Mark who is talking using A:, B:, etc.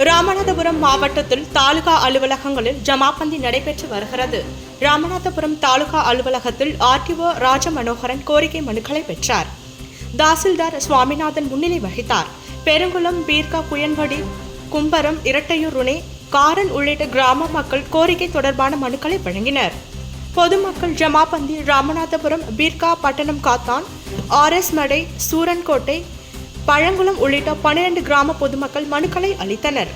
A: ராமநாதபுரம் மாவட்டத்தில் தாலுகா அலுவலகங்களில் ஜமாபந்தி நடைபெற்று வருகிறது. ராமநாதபுரம் தாலுகா அலுவலகத்தில் ஆர்டிஓ ராஜமனோகரன் கோரிக்கை மனுக்களை பெற்றார். தாசில்தார் சுவாமிநாதன் முன்னிலை வகித்தார். பெருங்குளம், பீர்கா, குயன்வடி, கும்பரம், இரட்டையூர், ருணே, காரன் உள்ளிட்ட கிராம மக்கள் கோரிக்கை தொடர்பான மனுக்களை வழங்கினர். பொதுமக்கள் ஜமாபந்தி ராமநாதபுரம், பீர்கா, பட்டணம், காத்தான், ஆர்எஸ் மடை, சூரன்கோட்டை, பழங்குளம் உள்ளிட்ட 12 கிராம பொதுமக்கள் மனுக்களை அளித்தனர்.